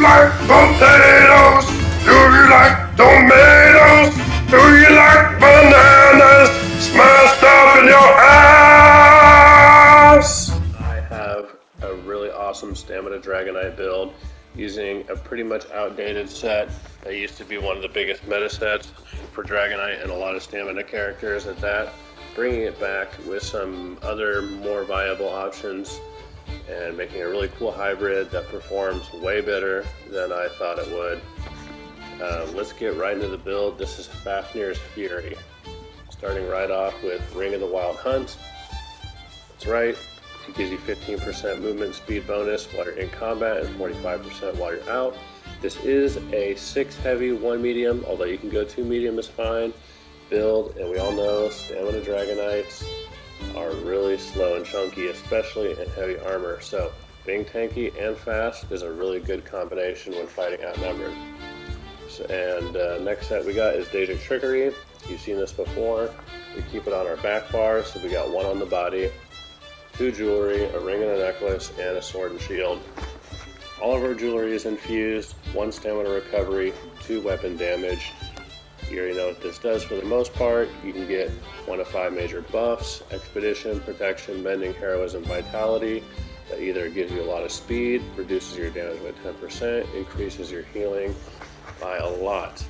you like potatoes? Do you like tomatoes? Do you like bananas smashed up in your ass? I have a really awesome Stamina Dragonite build using a pretty much outdated set that used to be one of the biggest meta sets for Dragonite and a lot of Stamina characters at that. Bringing it back with some other more viable options and making a really cool hybrid that performs way better than I thought it would. Let's get right into the build. This is Fafnir's Fury. Starting right off with Ring of the Wild Hunt. That's right, it gives you 15% movement speed bonus while you're in combat and 45% while you're out. This is a 6 heavy, 1 medium, although you can go 2 medium is fine. Build, and we all know Stamina Dragonites are really slow and chunky, especially in heavy armor, so being tanky and fast is a really good combination when fighting outnumbered. Next set we got is Daedric Trickery. You've seen this before. We keep it on our back bar, so we got 1 on the body, 2 jewelry, a ring and a necklace, and a sword and shield. All of our jewelry is infused, 1 stamina recovery, 2 weapon damage. You already know what this does for the most part. You can get 1 of 5 major buffs: Expedition, Protection, Mending, Heroism, Vitality. That either gives you a lot of speed, reduces your damage by 10%, increases your healing by a lot.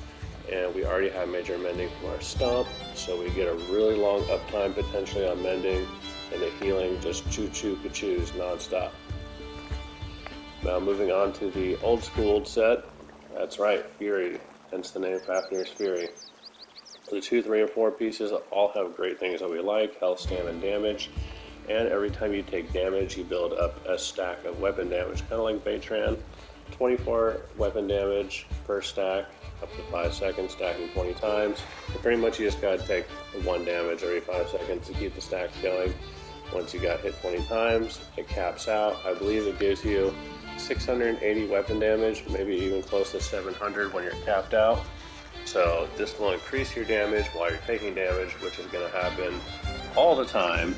And we already have major mending from our stomp, so we get a really long uptime potentially on mending, and the healing just choo-choo-ka-choos non-stop. Now moving on to the old school set. That's right, Fury, hence the name Fafnir's Fury. The 2, 3, and 4 pieces all have great things that we like: health, stam, and damage. And every time you take damage, you build up a stack of weapon damage, kind of like Baytran. 24 weapon damage per stack, up to 5 seconds, stacking 20 times. But pretty much you just gotta take 1 damage every 5 seconds to keep the stacks going. Once you got hit 20 times, it caps out. I believe it gives you 680 weapon damage, maybe even close to 700 when you're capped out. So this will increase your damage while you're taking damage, which is going to happen all the time,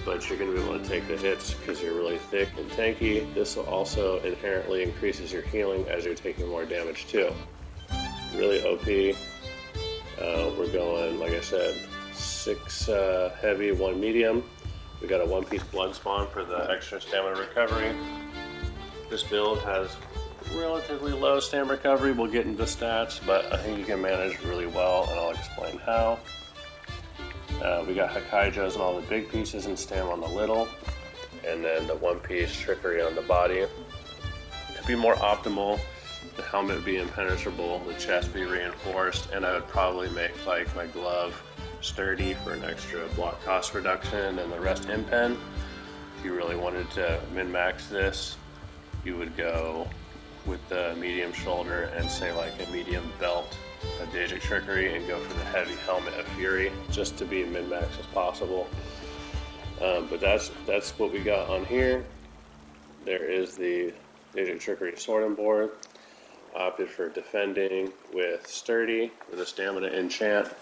but you're going to be able to take the hits because you're really thick and tanky. This will also inherently increases your healing as you're taking more damage too. Really OP. We're going, like I said, 6 heavy, 1 medium. We got a 1-piece blood spawn for the extra stamina recovery. This build has relatively low stamina recovery. We'll get into stats, but I think you can manage really well, and I'll explain how. We got Hakaijos and all the big pieces and Stam on the little, and then the 1-piece Trickery on the body. To be more optimal, the helmet be impenetrable, the chest be reinforced, and I would probably make like my glove sturdy for an extra block cost reduction and the rest impen. If you really wanted to min-max this, you would go with the medium shoulder and say like a medium belt of Daedric Trickery and go for the heavy helmet of Fury, just to be min-max as possible. But that's what we got on here. There is the Daedric Trickery sword and board. Opted for defending with Sturdy with a stamina enchant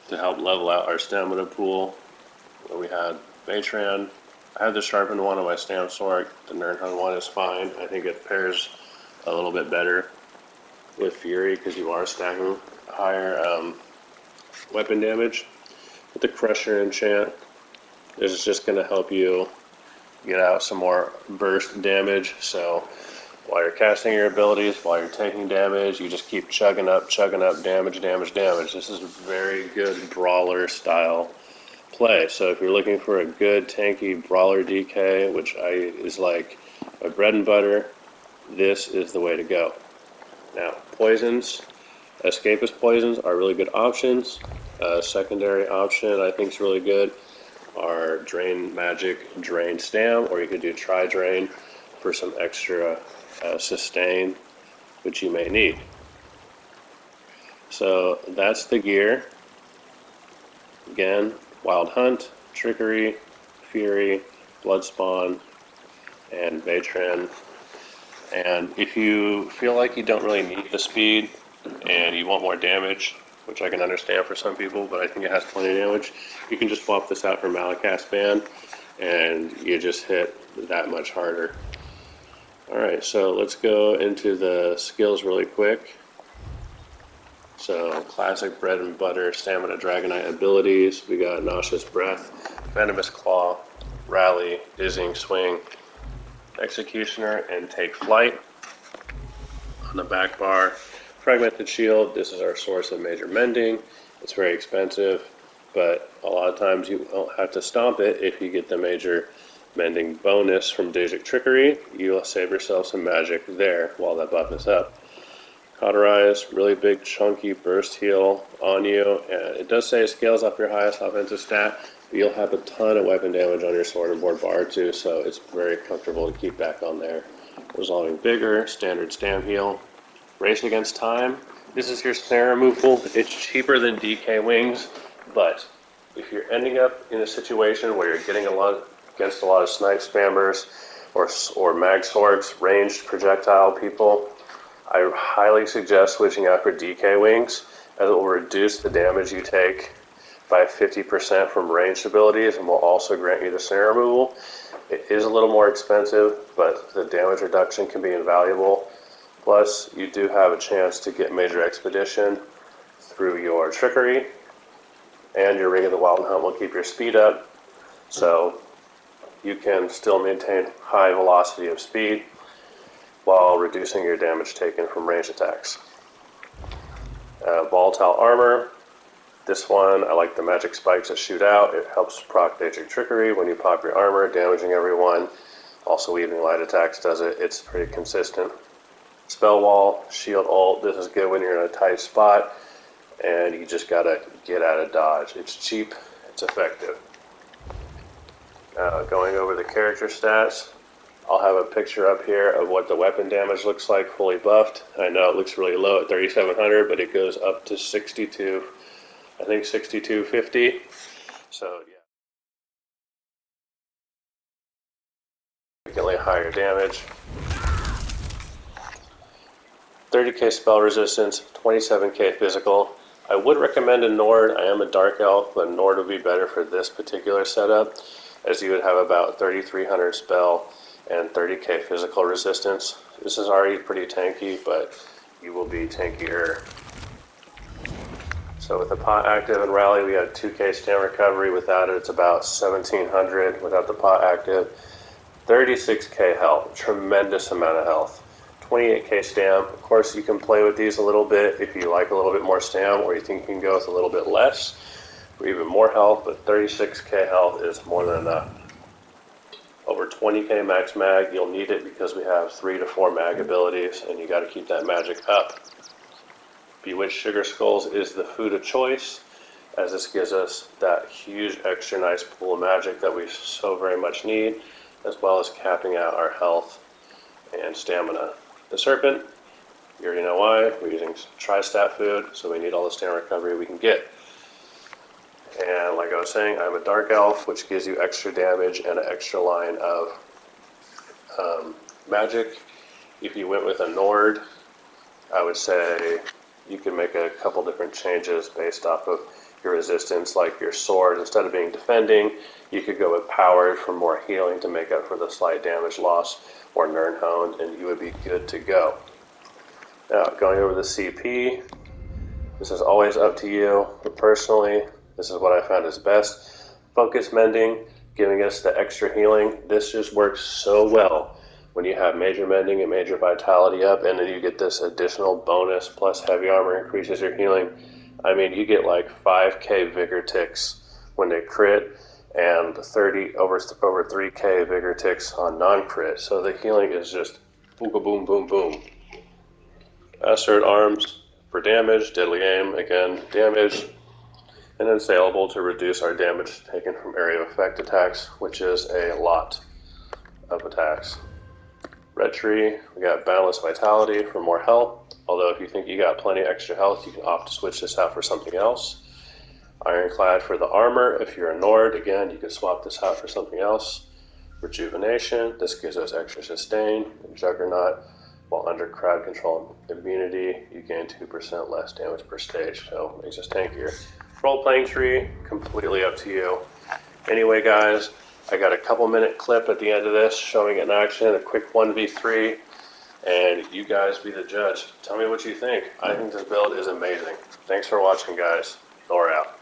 to help level out our stamina pool. We had Baytran. I have the sharpened one on my Stam sword. The Nernhung one is fine. I think it pairs a little bit better with Fury because you are stacking higher weapon damage. With the Crusher enchant, this is just going to help you get out some more burst damage. So while you're casting your abilities, while you're taking damage, you just keep chugging up damage. This is a very good brawler style play. So if you're looking for a good tanky brawler DK, which is like my bread and butter, this is the way to go. Now, poisons, escapist poisons are really good options. Secondary option I think is really good are Drain Magic, Drain Stam, or you could do Tri Drain for some extra sustain, which you may need. So that's the gear. Again, Wild Hunt, Trickery, Fury, Bloodspawn, and Baytran. And if you feel like you don't really need the speed and you want more damage, which I can understand for some people, but I think it has plenty of damage, you can just swap this out for Malakast Band and you just hit that much harder. Alright, so let's go into the skills really quick. So, classic bread and butter, stamina, dragonite abilities. We got nauseous breath, venomous claw, rally, dizzying swing, executioner, and take flight. On the back bar, fragmented shield. This is our source of major mending. It's very expensive, but a lot of times you don't have to stomp it if you get the major mending bonus from Daedric Trickery. You'll save yourself some magic there while that buff is up. Cauterize, really big chunky burst heal on you, and it does say it scales up your highest offensive stat, but you'll have a ton of weapon damage on your sword and board bar too, so it's very comfortable to keep back on there. Resolving Vigor, standard Stam heal. Race Against Time, this is your snare removal. It's cheaper than DK Wings, but if you're ending up in a situation where you're getting against a lot of snipe spammers or mag swords, ranged projectile people, I highly suggest switching out for DK Wings, as it will reduce the damage you take by 50% from ranged abilities and will also grant you the snare removal. It is a little more expensive, but the damage reduction can be invaluable. Plus, you do have a chance to get Major Expedition through your Trickery, and your Ring of the Wild Hunt will keep your speed up, so you can still maintain high velocity of speed while reducing your damage taken from range attacks. Volatile Armor. This one, I like the magic spikes that shoot out. It helps proc Daedric Trickery when you pop your armor, damaging everyone. Also, weaving light attacks does it. It's pretty consistent. Spell Wall, Shield Ult. This is good when you're in a tight spot and you just gotta get out of dodge. It's cheap, it's effective. Going over the character stats, I'll have a picture up here of what the weapon damage looks like fully buffed. I know it looks really low at 3700, but it goes up to 62, I think 6250. So yeah, significantly higher damage. 30k spell resistance, 27k physical. I would recommend a Nord. I am a Dark Elf, but Nord would be better for this particular setup, as you would have about 3300 spell and 30k physical resistance. This is already pretty tanky, but you will be tankier. So with the pot active and rally, we have 2k stam recovery. Without it, it's about 1700 without the pot active. 36k health, tremendous amount of health. 28k stam. Of course, you can play with these a little bit if you like a little bit more stam, or you think you can go with a little bit less for even more health, but 36k health is more than enough. Over 20k max mag, you'll need it because we have 3 to 4 mag abilities, and you got to keep that magic up. Bewitched Sugar Skulls is the food of choice, as this gives us that huge extra nice pool of magic that we so very much need, as well as capping out our health and stamina. The Serpent, you already know why. We're using tri-stat food, so we need all the stamina recovery we can get. And like I was saying, I'm a Dark Elf, which gives you extra damage and an extra line of magic. If you went with a Nord, I would say you can make a couple different changes based off of your resistance, like your sword, instead of being defending, you could go with powered for more healing to make up for the slight damage loss, or Nirnhound, and you would be good to go. Now, going over the CP, this is always up to you, but personally, this is what I found is best. Focus Mending, giving us the extra healing. This just works so well when you have major mending and major vitality up, and then you get this additional bonus plus heavy armor increases your healing. I mean, you get like 5k vigor ticks when they crit, and 30 over 3k vigor ticks on non-crit. So the healing is just boom, boom, boom, boom. Assert Arms for damage, Deadly Aim, again, damage, and then saleable to reduce our damage taken from area of effect attacks, which is a lot of attacks. Red Tree, we got Boundless Vitality for more health, although if you think you got plenty extra health, you can opt to switch this out for something else. Ironclad for the armor, if you're a Nord, again, you can swap this out for something else. Rejuvenation, this gives us extra sustain. Juggernaut, while under crowd control immunity, you gain 2% less damage per stage, so it makes us tankier. Role-playing tree, completely up to you. Anyway, guys, I got a couple minute clip at the end of this showing it in action, a quick 1v3. and you guys be the judge. Tell me what you think. I think this build is amazing. Thanks for watching, guys. Thor out.